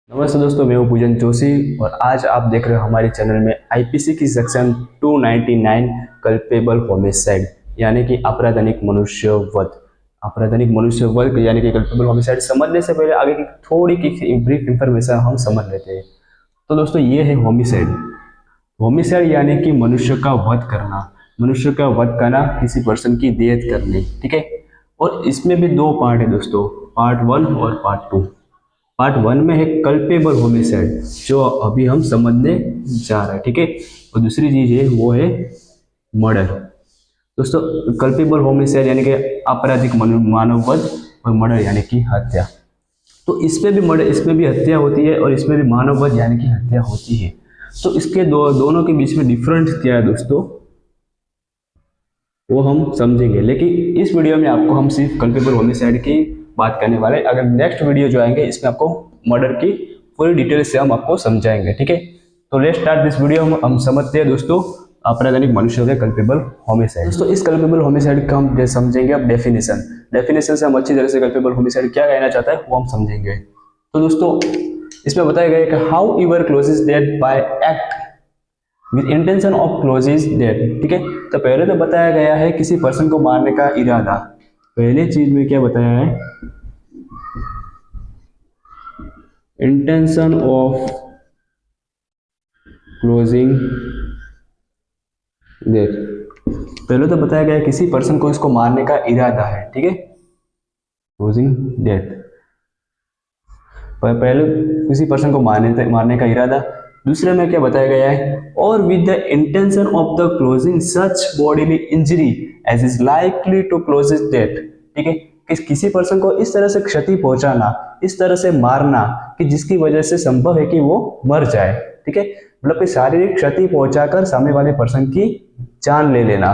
नमस्ते दोस्तों, मैं हूं पूजन जोशी और आज आप देख रहे हो हमारे चैनल में आईपीसी की सेक्शन 299 कल्पेबल होमिसाइड यानी कि आपराधिक मनुष्यवध। आपराधिक मनुष्यवध यानी कि कल्पेबल होमिसाइड समझने से पहले आगे की थोड़ी की ब्रीफ इंफॉर्मेशन हम समझ लेते हैं। तो दोस्तों ये है होमिसाइड। होमिसाइड यानी कि मनुष्य का वध करना, मनुष्य का वध करना, किसी पर्सन की डेथ करनी, ठीक है। और इसमें भी दो पार्ट है दोस्तों, पार्ट 1 और पार्ट 2। पार्ट 1 में है कल्पेबल होमिसाइड जो अभी हम समझने जा रहे हैं, ठीक है। और दूसरी चीज है वो है मर्डर। दोस्तों कल्पेबल होमिसाइड यानी कि आपराधिक मानववध और मर्डर यानी कि हत्या। तो इसमें भी मर्डर, इसमें भी हत्या होती है और इसमें भी मानववध यानी कि हत्या होती है। तो इसके दोनों के बीच में डिफरेंस क्या है दोस्तों, वो हम समझेंगे। लेकिन इस वीडियो में आपको हम सिर्फ कल्पेबल होमिसाइड की बात करने वाले हैं। अगर नेक्स्ट वीडियो जो आएंगे इसमें आपको मर्डर की पूरी डिटेल से हम आपको समझाएंगे, ठीक है। तो लेट्स स्टार्ट दिस वीडियो। हम समझते हैं दोस्तों आपराधिक मनुष्य के कल्पेबल होमिसाइड। दोस्तों इस कल्पेबल होमिसाइड का हम समझेंगे अब डेफिनेशन से हम अच्छी तरह से कल्पेबल होमिसाइड क्या कहना चाहता है वो हम समझेंगे। तो दोस्तों इसमें बताया गया है कि however causes death by act with intention of causes death, ठीक है। तो पहले तो बताया गया है किसी पर्सन को मारने का इरादा। पहले चीज में क्या बताया है, इंटेंशन ऑफ क्लोजिंग डेथ। पहले तो बताया गया किसी पर्सन को इसको मारने का इरादा है, ठीक है, क्लोजिंग डेथ। पहले किसी पर्सन को मारने का इरादा। दूसरे में क्या बताया गया है, और with the intention of the causing such bodily injury as is likely to cause his death, ठीक है। किसी पर्सन को इस तरह से क्षति पहुंचाना, इस तरह से मारना कि जिसकी वजह से संभव है कि वो मर जाए, ठीक है। मतलब कि शारीरिक क्षति पहुंचाकर सामने वाले पर्सन की जान ले लेना।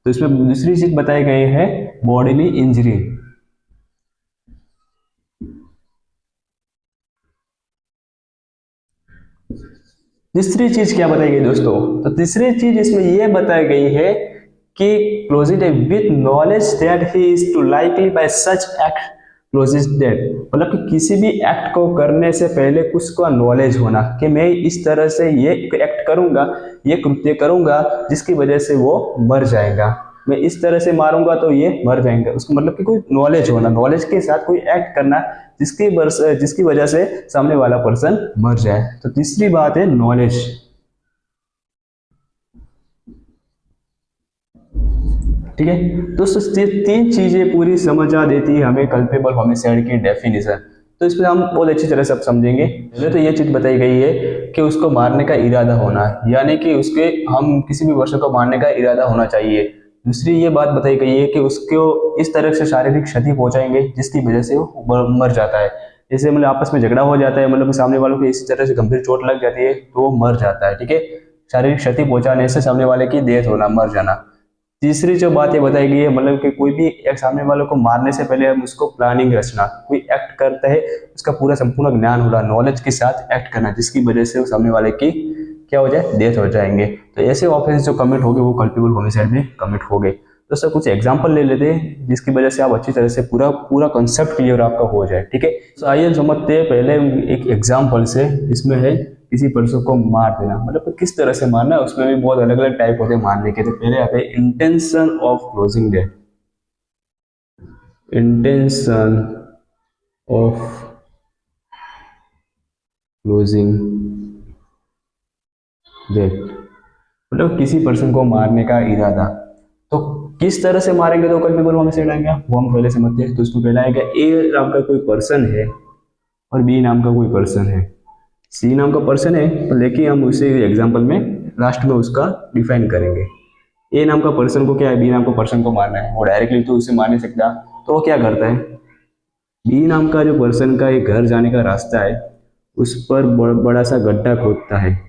तो इसमें दूसरी चीज बताई गई है बॉडीली इंजरी। तीसरी चीज क्या बताई गई दोस्तों, तो तीसरी चीज इसमें यह बताई गई है कि causing with knowledge that he is to likely by such act causing death. मतलब कि किसी भी एक्ट को करने से पहले कुछ का नॉलेज होना कि मैं इस तरह से ये एक्ट करूंगा, ये कृत्य करूंगा जिसकी वजह से वो मर जाएगा, मैं इस तरह से मारूंगा तो ये मर जाएंगे। उसको मतलब कि कोई नॉलेज होना, नॉलेज के साथ कोई एक्ट करना जिसकी वजह से सामने वाला पर्सन मर जाए। तो तीसरी बात है नॉलेज, ठीक है। दोस्तों तीन चीजें पूरी समझ आ देती है हमें कल्पेबल होमिसाइड की डेफिनेशन। तो इसमें हम बहुत अच्छी तरह से समझेंगे। पहले तो ये चीज बताई गई है कि उसको मारने का इरादा होना, यानी कि उसके हम किसी भी पर्सन को मारने का इरादा होना चाहिए। दूसरी ये बात बताई गई है कि उसको इस तरह से शारीरिक क्षति पहुंचाएंगे जिसकी वजह से वो मर जाता है। जैसे मतलब आपस में झगड़ा हो जाता है, मतलब सामने वालों को इस तरह से गंभीर चोट लग जाती है तो वो मर जाता है, ठीक है। शारीरिक क्षति पहुंचाने से सामने वाले की डेथ होना, मर जाना। तीसरी जो बात ये बताई गई है, मतलब कि कोई भी एक सामने वालों को मारने से पहले हम उसको प्लानिंग रचना, कोई एक्ट करता है उसका पूरा संपूर्ण ज्ञान होना, नॉलेज के साथ एक्ट करना जिसकी वजह से वो सामने वाले की क्या हो जाए, डेथ हो जाएंगे। तो ऐसे ऑफेंस जो कमिट हो गए वो कल्पेबल होमिसाइड में कमिट हो गए। तो सर कुछ एग्जांपल ले लेते हैं जिसकी वजह से आप अच्छी तरह से पूरा कॉन्सेप्ट क्लियर आपका हो जाए, ठीक है। तो आइए समझते हैं पहले एक एग्जाम्पल से। इसमें है किसी पर्सन को मार देना, मतलब किस तरह से मारना है, उसमें भी बहुत अलग अलग टाइप होते हैं मारने के। तो पहले आते हैं intention of closing death. Intention of closing death मतलब किसी पर्सन को मारने का इरादा। तो किस तरह से मारेंगे तो कल्पेबल होमिसाइड आएगा वो हम पहले समझते हैं। तो इसमें पहला आएगा ए नाम का कोई पर्सन है और बी नाम का कोई पर्सन है, सी नाम का पर्सन है, तो लेकिन हम उसे एग्जांपल में लास्ट में उसका डिफाइन करेंगे। ए नाम का पर्सन को क्या है, बी नाम का पर्सन को मारना है, वो डायरेक्टली तो उसे मार नहीं सकता, तो वो क्या करता है, बी नाम का जो पर्सन का एक घर जाने का रास्ता है उस पर बड़ा सा गड्ढा खोदता है।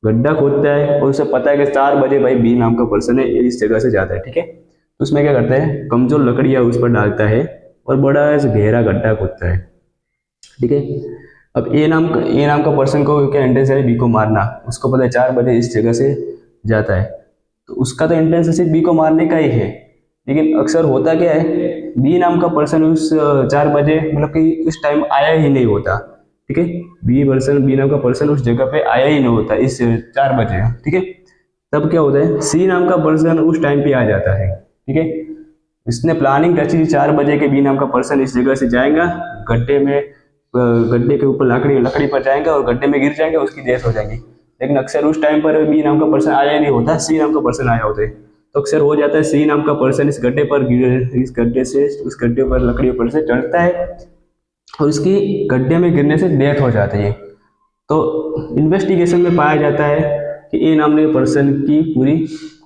गड्ढा खोदता है और उसे पता है कि 4 बजे भाई बी नाम का पर्सन है इस जगह से जाता है, ठीक है। तो उसमें क्या करता है, कमजोर लकड़ियां उस पर डालता है और बड़ा गहरा गड्ढा खोदता है, ठीक है। अब ए नाम का पर्सन को क्या इंटेंशन है, बी को मारना, उसको पता है 4 बजे इस जगह से जाता है, तो उसका तो इंटेंशन सिर्फ बी को मारने का ही है। लेकिन अक्सर होता क्या है, बी नाम का पर्सन उस 4 बजे मतलब कि उस टाइम आया ही नहीं होता, ठीक है। बी नाम का पर्सन उस जगह पे आया ही नहीं होता इस 4 बजे, ठीक है। तब क्या होता है, सी नाम का पर्सन उस टाइम पे आ जाता है, ठीक है। इसने प्लानिंग रची थी 4 बजे के बी नाम का पर्सन इस जगह से जाएगा, गड्ढे के ऊपर लकड़ी पर जाएगा और गड्ढे में गिर जाएगा, उसकी डेथ हो जाएगी। लेकिन अक्सर उस टाइम पर बी नाम का पर्सन आया ही नहीं होता, सी नाम का पर्सन आया होता है। तो अक्सर हो जाता है सी नाम का पर्सन इस गड्ढे से उस गड्ढे पर लकड़ी पर से चढ़ता है और उसकी गड्ढे में गिरने से डेथ हो जाती है। तो इन्वेस्टिगेशन में पाया जाता है कि ए नाम के पर्सन की पूरी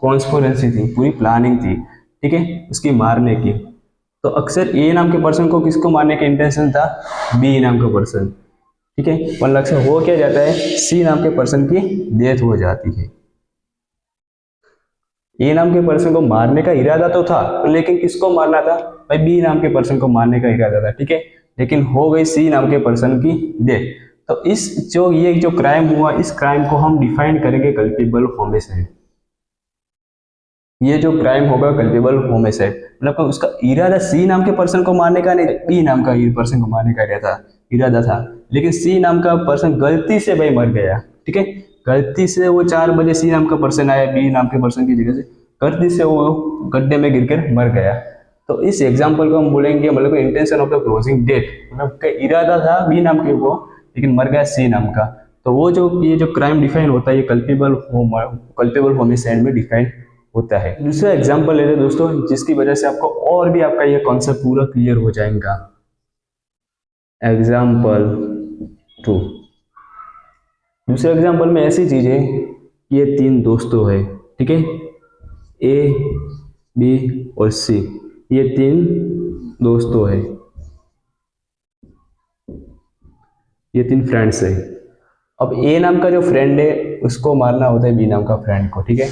कॉन्स्पिरेसी थी, पूरी प्लानिंग थी, ठीक है, उसकी मारने की। तो अक्सर ए नाम के पर्सन को किसको मारने का इंटेंशन था, बी नाम का पर्सन, ठीक है। पर अक्सर हो क्या जाता है, सी नाम के पर्सन की डेथ हो जाती है। ए नाम के पर्सन को मारने का इरादा तो था, लेकिन किसको मारना था भाई, बी नाम के पर्सन को मारने का इरादा था, ठीक है। लेकिन हो गई सी नाम के पर्सन की डेथ। तो ये जो क्राइम हुआ, इस क्राइम को हम डिफाइन करेंगे कल्पेबल होमिसाइड। ये जो क्राइम होगा कल्पेबल होमिसाइड, मतलब उसका इरादा सी नाम के पर्सन को मारने का नहीं, बी नाम का पर्सन को मारने का इरादा था। लेकिन सी नाम का पर्सन गलती से भाई मर गया, ठीक है। गलती से वो 4 बजे सी नाम का पर्सन आया बी नाम के पर्सन की जगह से, गलती से वो गड्ढे में गिरकर मर गया। तो इस एग्जाम्पल को हम बोलेंगे मतलब intention of the causing death, मतलब इरादा था बी नाम के वो, लेकिन मर गया सी नाम का। तो वो ये जो क्राइम डिफाइन होता है, ये कल्पेबल होमिसाइड में डिफाइन होता है। दूसरा एग्जाम्पल लेते हैं दोस्तों, जिसकी वजह से आपको और भी आपका ये कॉन्सेप्ट पूरा क्लियर हो जाएगा। एग्जाम्पल 2, दूसरे एग्जाम्पल में ऐसी चीज है, ये 3 दोस्तों है, ठीक है, ए बी और सी, ये 3 दोस्तों है, ये 3 फ्रेंड्स है। अब ए नाम का जो फ्रेंड है उसको मारना होता है बी नाम का फ्रेंड को, ठीक है।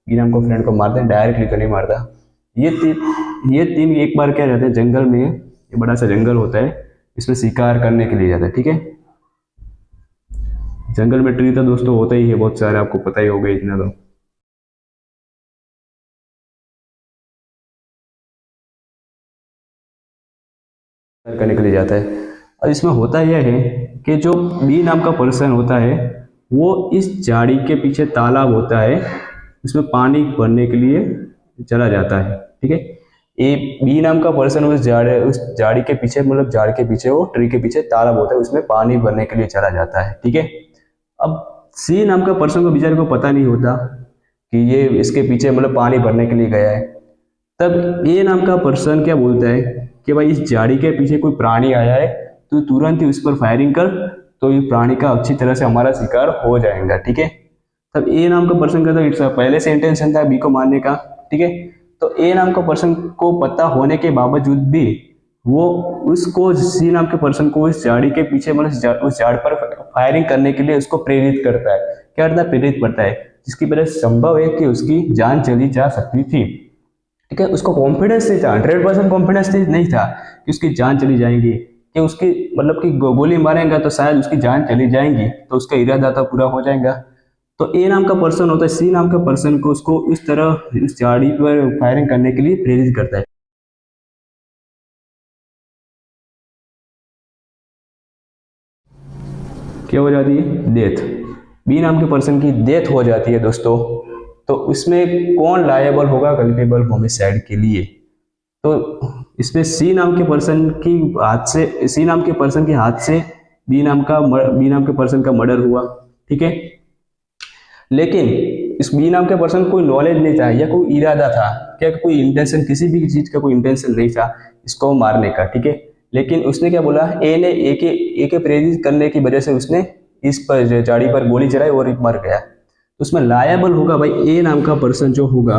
बी नाम को फ्रेंड को मारते हैं, डायरेक्टली तो नहीं मारता। ये तीन एक बार क्या जाते हैं जंगल में, ये बड़ा सा जंगल होता है, इसमें शिकार करने के लिए जाता है, ठीक है। जंगल में ट्री तो दोस्तों होता ही है बहुत सारे, आपको पता ही होगा इतना तो। करने के लिए जाता है। और इसमें होता यह है कि जो बी नाम का पर्सन होता है वो इस झाड़ी के पीछे तालाब होता है, उसमें पानी भरने के लिए चला जाता है, ठीक है। बी नाम का पर्सन उस झाड़ी के पीछे, मतलब झाड़ के पीछे, वो ट्री के पीछे तालाब होता है, उसमें पानी भरने के लिए चला जाता है, ठीक है। अब सी नाम का पर्सन को बेचारे को पता नहीं होता कि ये इसके पीछे मतलब पानी भरने के लिए गया है। तब ए नाम का पर्सन क्या बोलता है कि भाई इस झाड़ी के पीछे कोई प्राणी आया है, तो तुरंत ही उस पर फायरिंग कर, तो ये प्राणी का अच्छी तरह से हमारा शिकार हो जाएगा, ठीक है। तब ए नाम का पर्सन का तो इट्स पहले से इंटेंशन था बी को मारने का, ठीक है। तो ए नाम का पर्सन को पता होने के बावजूद भी वो उसको सी नाम के पर्सन को इस झाड़ी के पीछे मतलब उस झाड़ पर फायरिंग करने के लिए उसको प्रेरित करता है। क्या करता है, प्रेरित करता है, जिसकी वजह से संभव है कि उसकी जान चली जा सकती थी, ठीक है। उसको कॉन्फिडेंस नहीं था, 100% कॉन्फिडेंस नहीं था कि उसकी जान चली जाएगी, कि उसकी मतलब कि गोली मारेगा तो शायद उसकी जान चली जाएगी, तो उसका इरादा था पूरा हो जाएगा। तो ए नाम का पर्सन होता है, सी नाम का पर्सन को उसको इस तरह इस झाड़ी पर फायरिंग करने के लिए प्रेरित करता है। क्या हो जाती है, डेथ। बी नाम के पर्सन की डेथ हो जाती है दोस्तों। तो उसमें कौन लायबल होगा कल्पेबल होमिसाइड के लिए, तो इसमें सी नाम के पर्सन के हाथ से बी नाम के पर्सन का मर्डर हुआ, ठीक है। लेकिन इस बी नाम के पर्सन को कोई नॉलेज नहीं था या कोई इरादा था, क्या कोई इंटेंशन, किसी भी चीज का कोई इंटेंशन नहीं था इसको मारने का, ठीक है। लेकिन उसने क्या बोला, ए के प्रेरित करने की वजह से उसने इस पर झाड़ी पर गोली चलाई और मर गया। तो उसमें लायबल होगा भाई ए नाम का पर्सन जो होगा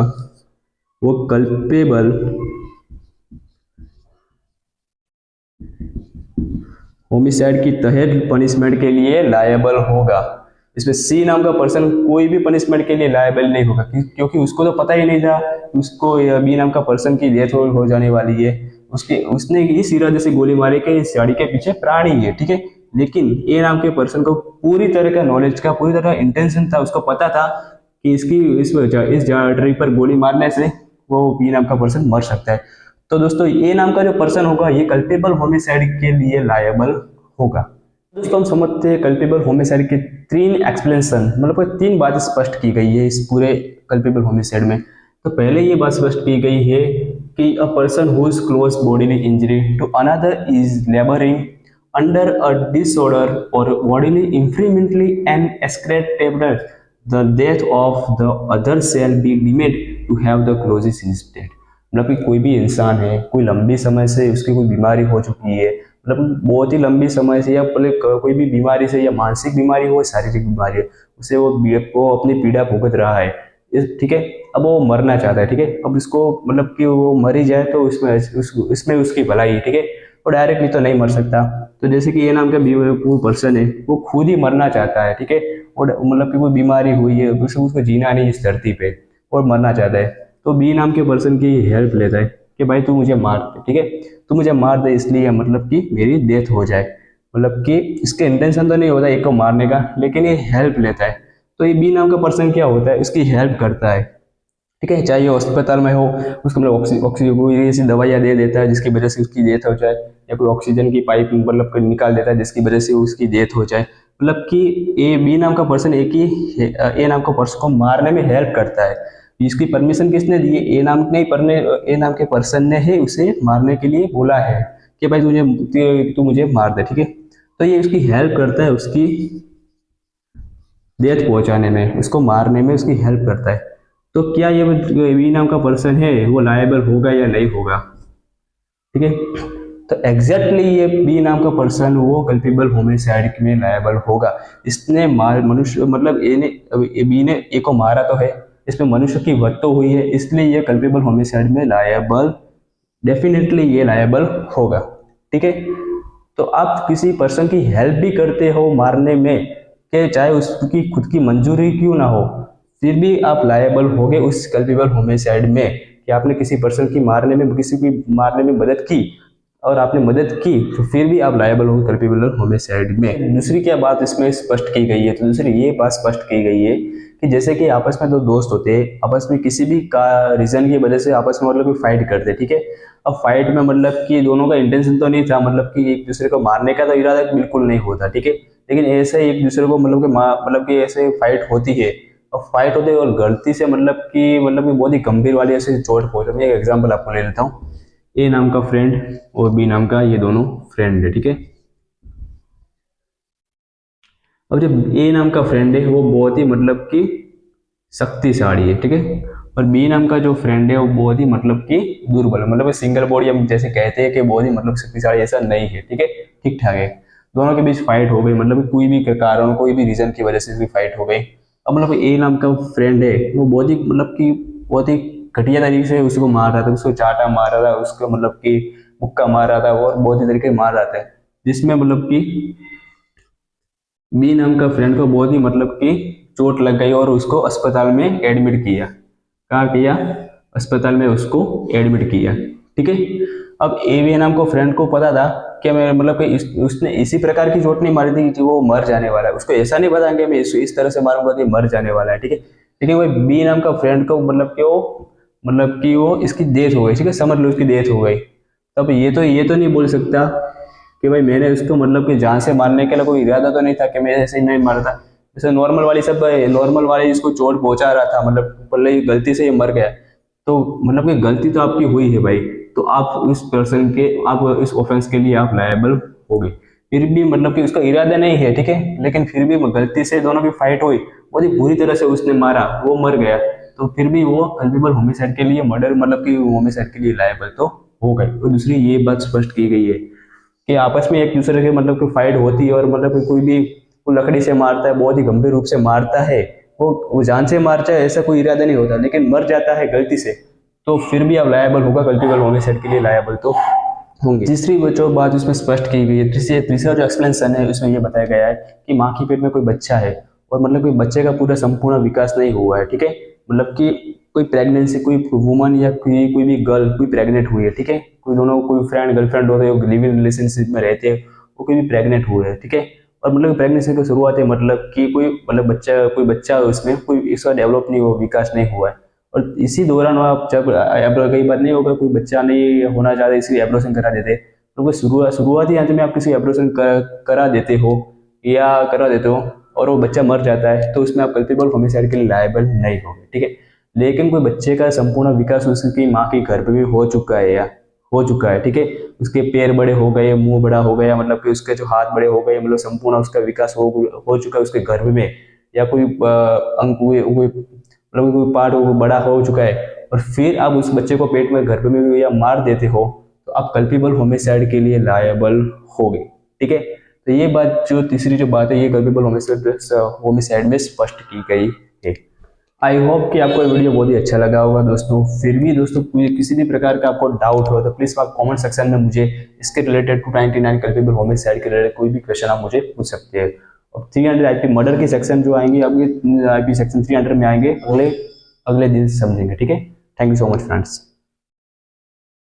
वो कल्पेबल होमिसाइड की तहत पनिशमेंट के लिए लायबल होगा। इसमें सी नाम का पर्सन कोई भी पनिशमेंट के लिए लायबल नहीं होगा, क्योंकि उसको तो पता ही नहीं था उसको बी नाम का पर्सन की डेथ हो जाने वाली है। उसने इस इरादे से गोली मारी कि इस झाड़ी के पीछे प्राणी है, ठीक है। लेकिन ए नाम के पर्सन को पूरी तरह का नॉलेज का, पूरी तरह इंटेंशन था, उसको पता था कि इस ट्री पर गोली मारने से वो बी नाम का पर्सन मर सकता है। तो दोस्तों ए नाम का जो पर्सन होगा ये कल्पेबल होमिसाइड के लिए लायबल होगा, दोस्तों हम समझते हैं कल्पेबल होमिसाइड के तीन एक्सप्लेनेशन, मतलब तीन बातें स्पष्ट की गई है इस पूरे कल्पेबल होमिसाइड में। तो पहले ये बात स्पष्ट की गई है कि a person whose cause bodily injury to another is labouring under a disorder और bodily infirmity and excretory, the death of the other shall be deemed to have the closest instead। मतलब कि कोई भी इंसान है, कोई लंबी समय से उसकी कोई बीमारी हो चुकी है, मतलब बहुत ही लंबी समय से, या कोई भी बीमारी से, या मानसिक बीमारी हो, शारीरिक बीमारी है, उसे वो अपनी पीड़ा भुगत रहा है, ठीक है। अब वो मरना चाहता है, ठीक है। अब इसको मतलब कि वो मरी जाए तो इसमें उसकी भलाई, ठीक है। वो डायरेक्टली तो नहीं मर सकता। तो जैसे कि ये नाम का वो पर्सन है, वो खुद ही मरना चाहता है, ठीक है। और मतलब कि कोई बीमारी हुई है, उसको जीना नहीं इस धरती पे, और मरना चाहता है, तो बी नाम के पर्सन की हेल्प लेता है कि भाई तू मुझे मार दे, ठीक है, तू मुझे मार दे इसलिए मतलब कि मेरी डेथ हो जाए। मतलब कि इसके इंटेंशन तो नहीं होता एक को मारने का, लेकिन ये हेल्प लेता है। तो ये बी नाम का पर्सन क्या होता है, इसकी हेल्प करता है, ठीक है। चाहे अस्पताल में हो, उसको मतलब ऑक्सीजन कोई ऐसी दवाइयाँ दे देता है जिसकी वजह से उसकी डेथ हो जाए, या कोई ऑक्सीजन की पाइप मतलब निकाल देता है जिसकी वजह से उसकी डेथ हो जाए। मतलब कि ए बी नाम का पर्सन ए नाम का पर्सन को मारने में हेल्प करता है। इसकी परमिशन किसने दी है, ए नाम के पर्सन ने ही उसे मारने के लिए बोला है कि भाई तू मुझे मार दे, ठीक है। तो ये उसकी हेल्प करता है, उसकी डेथ पहुंचाने में, उसको मारने में उसकी हेल्प करता है। तो क्या ये बी नाम का पर्सन है वो लायबल होगा या नहीं होगा, ठीक है। तो एग्जैक्टली ये बी नाम का पर्सन वो कल्पेबल होमिसाइड में लायबल होगा। इसने मनुष्य मतलब बी ने ए को मारा तो है, इसमें मनुष्य की मृत्यु हुई है, इसलिए ये कल्पेबल होमिसाइड में लायबल, डेफिनेटली ये लायबल होगा, ठीक है। तो आप किसी पर्सन की हेल्प भी करते हो मारने में, कि चाहे उसकी खुद की मंजूरी क्यों ना हो, फिर भी आप लायबल होगे उस कल्पेबल होमिसाइड में, कि आपने किसी पर्सन की किसी की मारने में मदद की, और आपने मदद की, तो फिर भी आप लायबल होगे कल्पेबल होमिसाइड में। दूसरी क्या बात इसमें स्पष्ट की गई है, तो दूसरी ये बात स्पष्ट की गई है कि जैसे कि आपस में दो दोस्त होते हैं, आपस में किसी भी रीजन की वजह से आपस में मतलब फाइट करते, ठीक है। अब फाइट में मतलब कि दोनों का इंटेंशन तो नहीं था, मतलब कि एक दूसरे को मारने का तो इरादा बिल्कुल नहीं होता, ठीक है। लेकिन ऐसे एक दूसरे को मतलब कि ऐसे फाइट होती है, और फाइट होती है और गलती से मतलब कि बहुत ही गंभीर वाली ऐसे चोट पहुंचे। मैं एक एग्जांपल आपको ले लेता हूँ। ए नाम का फ्रेंड और बी नाम का, ये दोनों फ्रेंड है, ठीक है। अब जब ए नाम का फ्रेंड है वो बहुत ही मतलब कि शक्तिशाली है, ठीक है, और बी नाम का जो फ्रेंड है वो बहुत ही मतलब कि दुर्बल है, मतलब सिंगल बॉडी हम जैसे कहते हैं कि बहुत ही मतलब शक्तिशाली, ऐसा नहीं है, ठीक है, ठीक ठाक है। दोनों के बीच फाइट हो गई, मतलब कोई भी कारण, कोई भी रीजन की वजह से फाइट हो गई। अब मतलब ए नाम का फ्रेंड है वो बहुत ही मतलब कि बहुत ही घटिया तरीके से उसको मार रहा था, उसको चाटा मार रहा था, उसको मतलब कि मुक्का मार रहा था, और बहुत ही तरीके मार रहा था, जिसमें मतलब कि बी नाम का फ्रेंड को बहुत ही मतलब कि चोट लग गई, और उसको अस्पताल में एडमिट किया। कहाँ किया, अस्पताल में उसको एडमिट किया, ठीक है। अब ए बी नाम को फ्रेंड को पता था कि मैं मतलब कि उसने इसी प्रकार की चोट नहीं मारी थी कि वो मर जाने वाला है, उसको ऐसा नहीं पता कि मैं इस तरह से मारूंगा तो मर जाने वाला है, ठीक है। लेकिन वो बी नाम का फ्रेंड को मतलब कि वो इसकी डेथ हो गई, ठीक है, समझ लो उसकी डेथ हो गई। तब ये तो नहीं बोल सकता कि भाई मैंने उसको मतलब कि जान से मारने के लिए कोई इरादा तो नहीं था, कि मैं ऐसे ही नहीं मारा था। जैसे नॉर्मल वाली जिसको चोट पहुंचा रहा था, मतलब पहले ही गलती से ये मर गया, तो मतलब कि गलती तो आपकी हुई है भाई, तो आप इस ऑफेंस के लिए आप लायबल हो गए। फिर भी मतलब कि उसका इरादा नहीं है, ठीक है, लेकिन फिर भी गलती से दोनों की फाइट हुई, बहुत ही बुरी तरह से उसने मारा, वो मर गया, तो फिर भी वो कल्पेबल होमिसाइड के लिए मर्डर मतलब कि होमिसाइड के लिए लायबल तो हो गए। और दूसरी ये बात स्पष्ट की गई है कि आपस में एक दूसरे के मतलब कि फाइट होती है, और मतलब कि कोई भी वो लकड़ी से मारता है, बहुत ही गंभीर रूप से मारता है, वो जान से मारता है, ऐसा कोई इरादा नहीं होता, लेकिन मर जाता है गलती से, तो फिर भी आप लायबल होगा, कल्पेबल होमिसाइड के लिए लायबल तो होंगे। तीसरी जो बात उसमें स्पष्ट की गई है, तीसरा जो एक्सप्लेनेशन है उसमें यह बताया गया है कि माँ के पेट में कोई बच्चा है, और मतलब कोई बच्चे का पूरा संपूर्ण विकास नहीं हुआ है, ठीक है। मतलब कि कोई प्रेगनेंसी, कोई वुमन या कोई भी गर्ल कोई प्रेग्नेंट हुई है, ठीक है, कोई फ्रेंड गर्लफ्रेंड होते हैं, लिव इन रिलेशनशिप में रहते हैं, वो कोई भी प्रेग्नेंट हुए हैं, ठीक है। और मतलब प्रेगनेंसी की शुरुआत है, मतलब कि कोई बच्चा उसमें कोई इसका डेवलप नहीं हुआ, विकास नहीं हुआ है, और इसी दौरान आप जब कई बार नहीं होगा, कोई बच्चा नहीं होना चाहता, इसलिए एब्रोशन करा देते, क्योंकि शुरुआती हालत में आप किसी ऑपरेशन करा देते हो और वो बच्चा मर जाता है, तो उसमें आप कल्पेबल होमिसाइड के लिए लायबल नहीं होगे, ठीक है। लेकिन कोई बच्चे का संपूर्ण विकास उसकी माँ के गर्भ में हो चुका है या हो चुका है, ठीक है, उसके पैर बड़े हो गए, मुंह बड़ा हो गया, मतलब कि उसके जो हाथ बड़े हो गए, मतलब संपूर्ण उसका विकास हो चुका है उसके गर्भ में, या कोई अंग मतलब कोई पार्ट वो बड़ा हो चुका है, और फिर आप उस बच्चे को पेट में गर्भ में या मार देते हो, तो आप कल्पेबल होमिसाइड के लिए लायबल होगे, ठीक है। तो ये बात जो तीसरी जो बात है ये कल्पेबल होमिसाइड में स्पष्ट की गई है। आई होप कि आपको ये वीडियो बहुत ही अच्छा लगा होगा दोस्तों। फिर भी दोस्तों किसी भी प्रकार का आपको डाउट हो तो प्लीज़ आप कमेंट सेक्शन में मुझे इसके रिलेटेड 299 कल्पेबल होमिसाइड के रिलेटेड कोई भी क्वेश्चन आप मुझे पूछ सकते हैं। और 300 आईपी मर्डर के सेक्शन जो आएंगे आपके आईपी सेक्शन 300 में आएंगे, अगले दिन समझेंगे, ठीक है। Thank you so much friends.